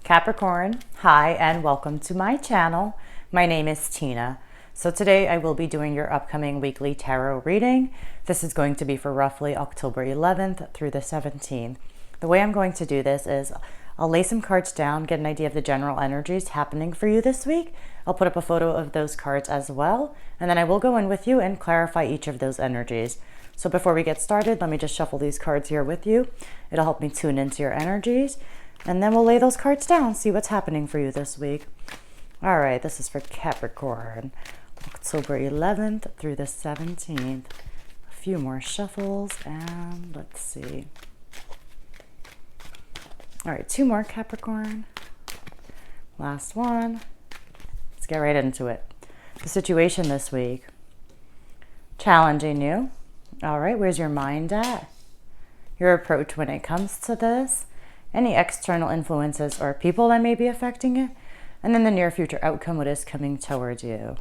Capricorn, hi and welcome to my channel. My name is Tina. So today I will be doing your upcoming weekly tarot reading. This is going to be for roughly October 11th through the 17th. The way I'm going to do this is I'll lay some cards down, get an idea of the general energies happening for you this week. I'll put up a photo of those cards as well, and then I will go in with you and clarify each of those energies. So before we get started, let me just shuffle these cards here with you. It'll help me tune into your energies. And then we'll lay those cards down, see what's happening for you this week. All right, this is for Capricorn, October 11th through the 17th. A few more shuffles, and let's see. All right, two more Capricorn. Last one. Let's get right into it. The situation this week. Challenging you. All right, where's your mind at? Your approach when it comes to this. Any external influences or people that may be affecting it, and then the near future outcome, what is coming towards you.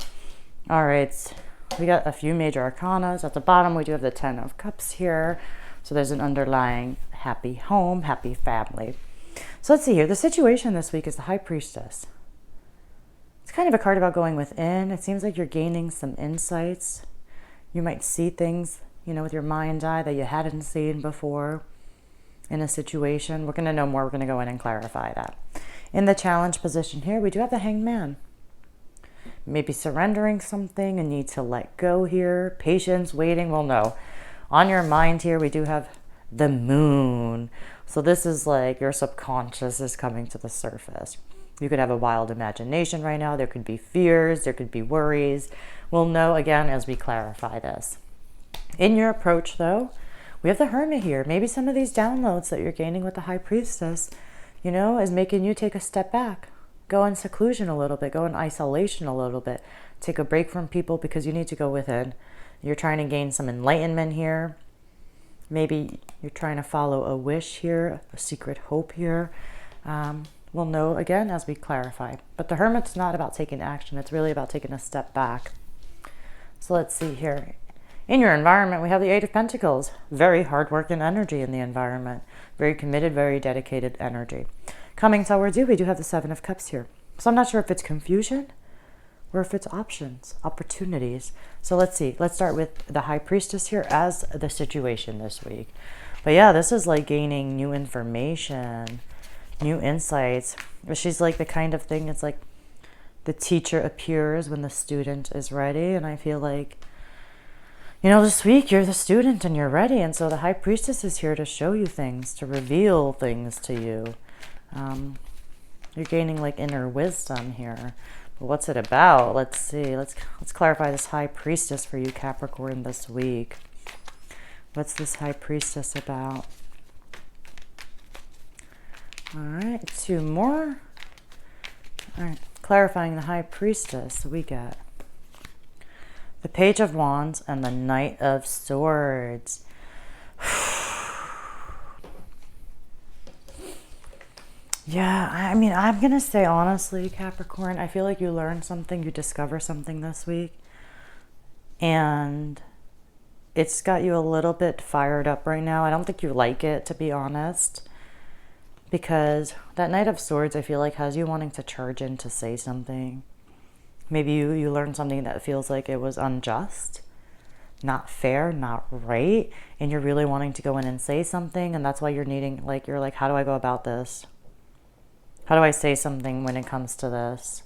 All right, we got a few major arcanas. At the bottom, we do have the 10 of Cups here. So there's an underlying happy home, happy family. So let's see here. The situation this week is the High Priestess. It's kind of a card about going within. It seems like you're gaining some insights. You might see things, with your mind's eye that you hadn't seen before. In a situation, we're going to know more. We're going to go in and clarify that. In the challenge position here, we do have the Hanged Man. Maybe surrendering something and need to let go here. Patience, waiting, we'll know. On your mind here, we do have the Moon. So this is like your subconscious is coming to the surface. You could have a wild imagination right now. There could be fears. There could be worries. We'll know again as we clarify this. In your approach, though, we have the Hermit here. Maybe some of these downloads that you're gaining with the High Priestess, is making you take a step back. Go in seclusion a little bit. Go in isolation a little bit. Take a break from people because you need to go within. You're trying to gain some enlightenment here. Maybe you're trying to follow a wish here, a secret hope here. We'll know again as we clarify. But the Hermit's not about taking action. It's really about taking a step back. So let's see here. In your environment, we have the Eight of Pentacles. Very hard-working energy in the environment. Very committed, very dedicated energy. Coming towards you, we do have the Seven of Cups here. So I'm not sure if it's confusion or if it's options, opportunities. So let's see. Let's start with the High Priestess here as the situation this week. But yeah, this is like gaining new information, new insights. She's like the kind of thing, it's like the teacher appears when the student is ready. And I feel like this week you're the student and you're ready. And so the High Priestess is here to show you things, to reveal things to you. You're gaining like inner wisdom here. But what's it about? Let's see. Let's clarify this High Priestess for you, Capricorn, this week. What's this High Priestess about? All right, two more. All right, clarifying the High Priestess, we got the Page of Wands and the Knight of Swords. Yeah, I'm going to say honestly, Capricorn, I feel like you learned something, you discover something this week. And it's got you a little bit fired up right now. I don't think you like it, to be honest. Because that Knight of Swords, I feel like, has you wanting to charge in to say something. Maybe you learned something that feels like it was unjust, not fair, not right, and you're really wanting to go in and say something, and that's why you're needing, you're like, how do I go about this? How do I say something when it comes to this?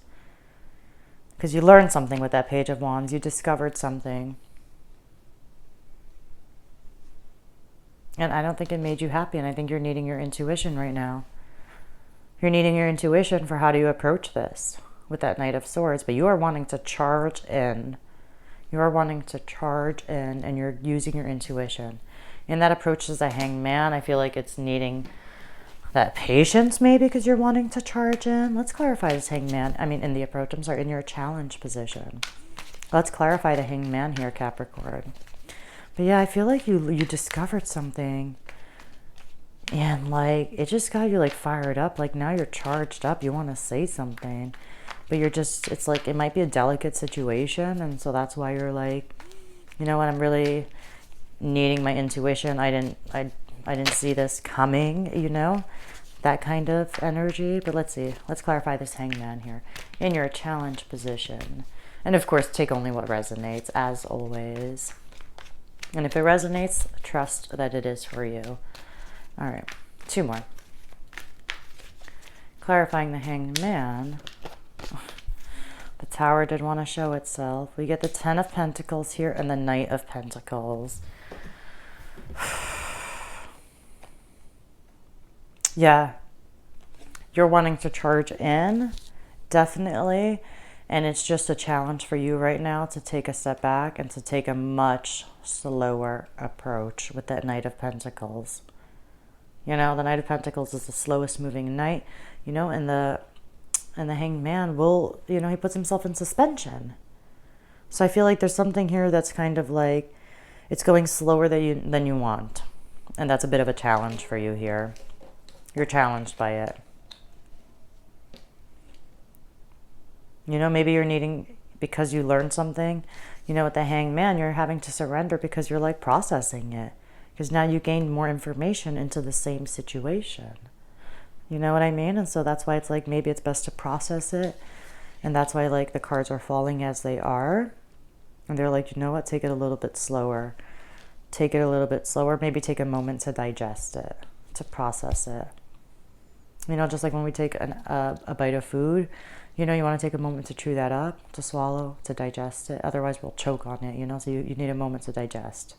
Because you learned something with that Page of Wands. You discovered something. And I don't think it made you happy, and I think you're needing your intuition right now. You're needing your intuition for how do you approach this with that Knight of Swords, but you are wanting to charge in. You are wanting to charge in, and you're using your intuition. And that approach is a Hanged Man. I feel like it's needing that patience maybe because you're wanting to charge in. Let's clarify this Hanged Man. In the approach, in your challenge position. Let's clarify the Hanged Man here, Capricorn. But yeah, I feel like you discovered something. And it just got you fired up. Now you're charged up. You want to say something. But it's like it might be a delicate situation. And so that's why you're I'm really needing my intuition. I didn't see this coming, that kind of energy. But let's see. Let's clarify this Hangman here. In your challenge position. And of course, take only what resonates, as always. And if it resonates, trust that it is for you. All right, 2 more. Clarifying the Hanged Man. The Tower did want to show itself. We get the 10 of Pentacles here and the Knight of Pentacles. Yeah. You're wanting to charge in, definitely. And it's just a challenge for you right now to take a step back and to take a much slower approach with that Knight of Pentacles. You know, the Knight of Pentacles is the slowest moving knight, you know, and the Hanged Man will, you know, he puts himself in suspension. So I feel like there's something here that's kind of like, it's going slower than you want. And that's a bit of a challenge for you here. You're challenged by it. You know, maybe you're needing, because you learned something, you know, with the Hanged Man, you're having to surrender because you're like processing it. Because now you gained more information into the same situation. You know what I mean? And so that's why it's like, maybe it's best to process it. And that's why like the cards are falling as they are. And they're like, you know what, take it a little bit slower. Take it a little bit slower. Maybe take a moment to digest it, to process it. You know, just like when we take a bite of food, you know, you want to take a moment to chew that up, to swallow, to digest it. Otherwise, we'll choke on it, you know, so you need a moment to digest.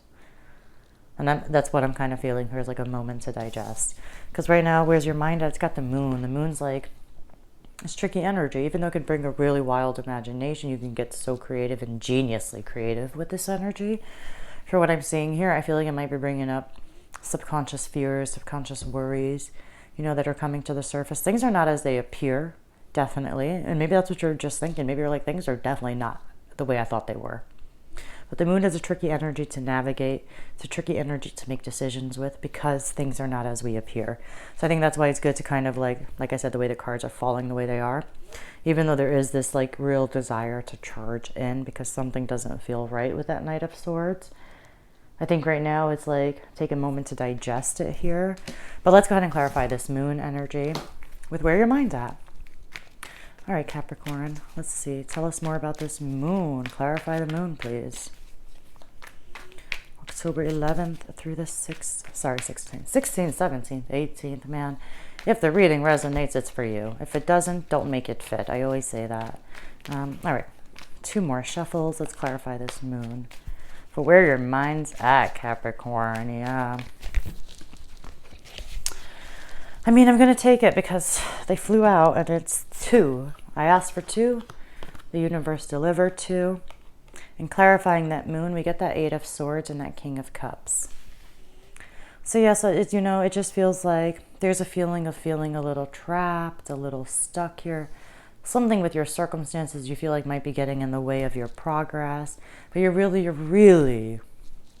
And that's what I'm kind of feeling here, is like a moment to digest. Because right now, where's your mind at? It's got the moon. The moon's like, it's tricky energy. Even though it could bring a really wild imagination, you can get so creative and geniusly creative with this energy. For what I'm seeing here, I feel like it might be bringing up subconscious fears, subconscious worries, you know, that are coming to the surface. Things are not as they appear, definitely. And maybe that's what you're just thinking. Maybe you're like, things are definitely not the way I thought they were. But the moon is a tricky energy to navigate. It's a tricky energy to make decisions with, because things are not as we appear. So I think that's why it's good to kind of like I said, the way the cards are falling the way they are, even though there is this like real desire to charge in because something doesn't feel right with that Knight of Swords. I think right now it's like, take a moment to digest it here. But let's go ahead and clarify this moon energy with where your mind's at. All right, Capricorn, let's see. Tell us more about this moon. Clarify the moon, please. October 11th through the 16th, 17th, 18th, man. If the reading resonates, it's for you. If it doesn't, don't make it fit. I always say that. All right, 2 more shuffles. Let's clarify this moon. For where your mind's at, Capricorn, yeah. I mean, I'm going to take it because they flew out and it's 2. I asked for 2. The universe delivered 2. And clarifying that moon, we get that 8 of Swords and that King of Cups. So yeah, so it, you know, it just feels like there's a feeling of feeling a little trapped, a little stuck here. Something with your circumstances you feel like might be getting in the way of your progress. But you're really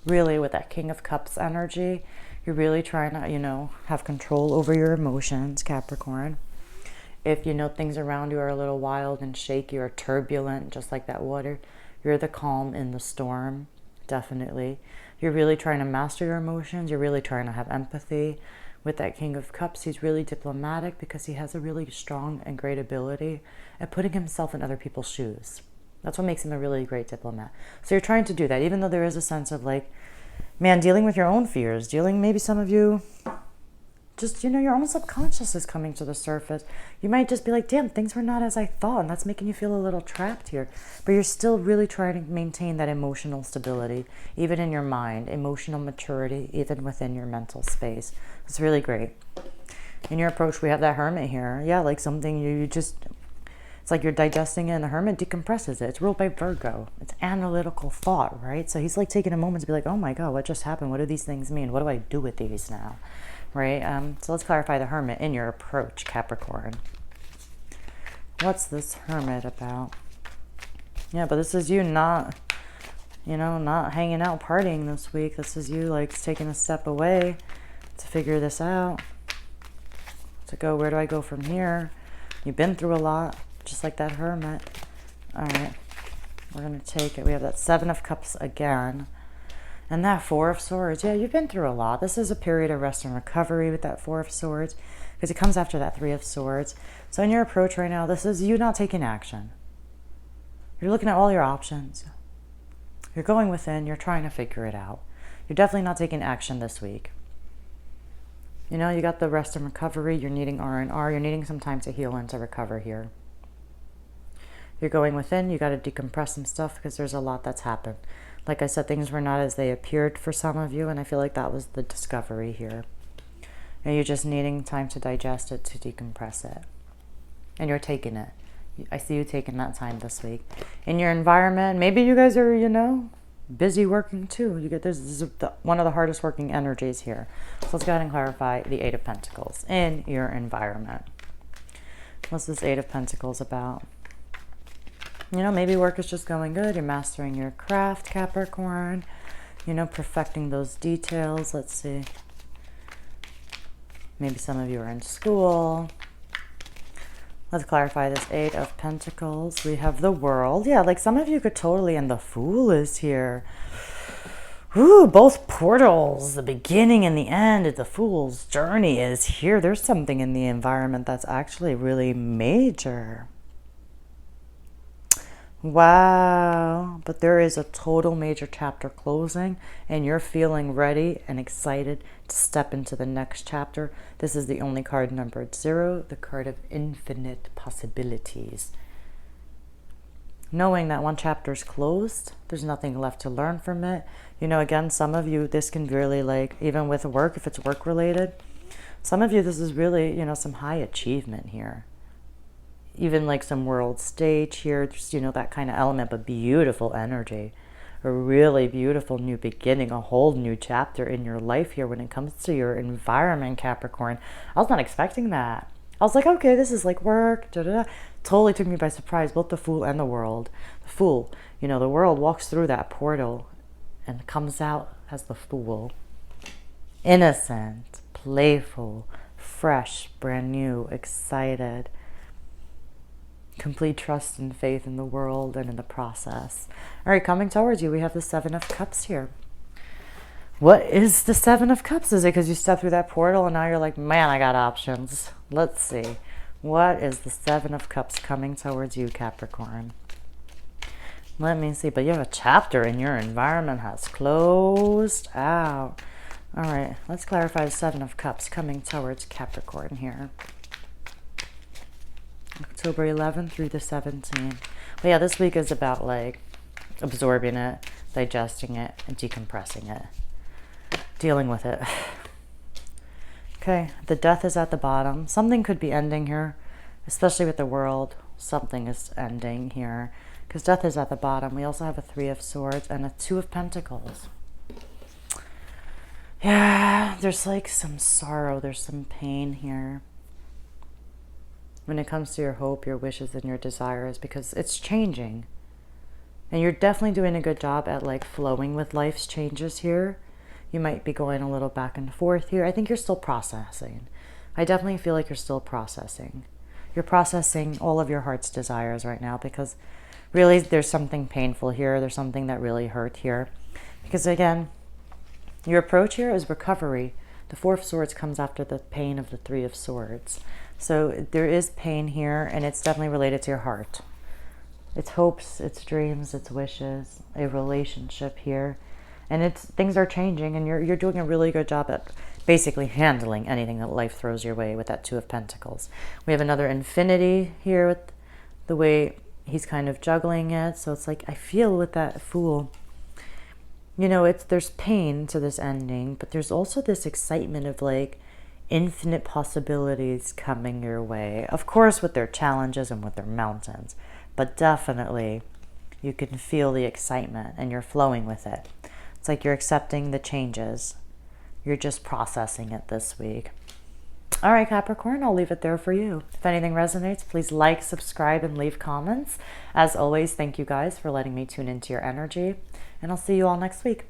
with that King of Cups energy, you're really trying to, you know, have control over your emotions, Capricorn. If, you know, things around you are a little wild and shaky or turbulent, just like that water, you're the calm in the storm, definitely. You're really trying to master your emotions. You're really trying to have empathy. With that King of Cups, he's really diplomatic because he has a really strong and great ability at putting himself in other people's shoes. That's what makes him a really great diplomat. So you're trying to do that, even though there is a sense of like, man, dealing with your own fears, maybe some of you, just, you know, your own subconscious is coming to the surface. You might just be like, damn, things were not as I thought, and that's making you feel a little trapped here. But you're still really trying to maintain that emotional stability, even in your mind, emotional maturity, even within your mental space. It's really great. In your approach, we have that Hermit here. Yeah, like something you just, it's like you're digesting it, and the Hermit decompresses it. It's ruled by Virgo. It's analytical thought, right? So he's like taking a moment to be like, oh my God, what just happened? What do these things mean? What do I do with these now? Right? So let's clarify the Hermit in your approach, Capricorn. What's this Hermit about? Yeah, but this is you not, you know, not hanging out partying this week. This is you like taking a step away to figure this out. To go, where do I go from here? You've been through a lot, just like that Hermit. All right, we're going to take it. We have that 7 of Cups again. And that 4 of Swords, yeah, you've been through a lot. This is a period of rest and recovery with that 4 of Swords. because it comes after that Three of Swords. So in your approach right now, this is you not taking action. You're looking at all your options. You're going within. You're trying to figure it out. You're definitely not taking action this week. You know, you got the rest and recovery. You're needing R&R. You're needing some time to heal and to recover here. You're going within. You got to decompress some stuff because there's a lot that's happened. Like I said, things were not as they appeared for some of you, and I feel like that was the discovery here. And you're just needing time to digest it, to decompress it. And you're taking it. I see you taking that time this week. In your environment, maybe you guys are, you know, busy working too. You get this is one of the hardest working energies here. So let's go ahead and clarify the Eight of Pentacles in your environment. What's this Eight of Pentacles about? You know, maybe work is just going good. You're mastering your craft, Capricorn. You know, perfecting those details. Let's see. Maybe some of you are in school. Let's clarify this Eight of Pentacles. We have the World. Yeah, like some of you could totally, and the Fool is here. Ooh, both portals, the beginning and the end. The Fool's journey is here. There's something in the environment that's actually really major. Wow, but there is a total major chapter closing, and you're feeling ready and excited to step into the next chapter. This is the only card numbered 0, the card of infinite possibilities. Knowing that one chapter is closed, there's nothing left to learn from it. You know, again, some of you, this can really, like, even with work, if it's work related, some of you, this is really, you know, some high achievement here. Even like some world stage here, just, you know, that kind of element, but beautiful energy. A really beautiful new beginning, a whole new chapter in your life here when it comes to your environment, Capricorn. I was not expecting that. I was like, okay, this is like work, da-da-da. Totally took me by surprise, both the Fool and the World. The Fool, you know, the World walks through that portal and comes out as the Fool. Innocent, playful, fresh, brand new, excited. Complete trust and faith in the world and in the process. All right, coming towards you, we have the Seven of Cups here. What is the Seven of Cups? Is it because you stepped through that portal and now you're like, man, I got options? Let's see. What is the Seven of Cups coming towards you, Capricorn? Let me see. But you have a chapter in your environment has closed out. All right, let's clarify the Seven of Cups coming towards Capricorn here. October 11th through the 17th. But yeah, this week is about like absorbing it, digesting it, and decompressing it. Dealing with it. Okay, the Death is at the bottom. Something could be ending here, especially with the World. Something is ending here because Death is at the bottom. We also have a Three of Swords and a Two of Pentacles. Yeah, there's like some sorrow. There's some pain here. When it comes to your hope, your wishes, and your desires, because it's changing. And you're definitely doing a good job at like flowing with life's changes here. You might be going a little back and forth here. I think you're still processing. I definitely feel like you're still processing. You're processing all of your heart's desires right now because really there's something painful here. There's something that really hurt here. Because again, your approach here is recovery. The Four of Swords comes after the pain of the Three of Swords. So there is pain here, and it's definitely related to your heart. It's hopes, it's dreams, it's wishes, a relationship here. And things are changing, and you're doing a really good job at basically handling anything that life throws your way with that Two of Pentacles. We have another Infinity here with the way he's kind of juggling it. So it's like, I feel with that Fool, you know, there's pain to this ending, but there's also this excitement of like, infinite possibilities coming your way. Of course, with their challenges and with their mountains, but definitely you can feel the excitement and you're flowing with it. It's like you're accepting the changes. You're just processing it this week. All right, Capricorn, I'll leave it there for you. If anything resonates, please like, subscribe, and leave comments. As always, thank you guys for letting me tune into your energy, and I'll see you all next week.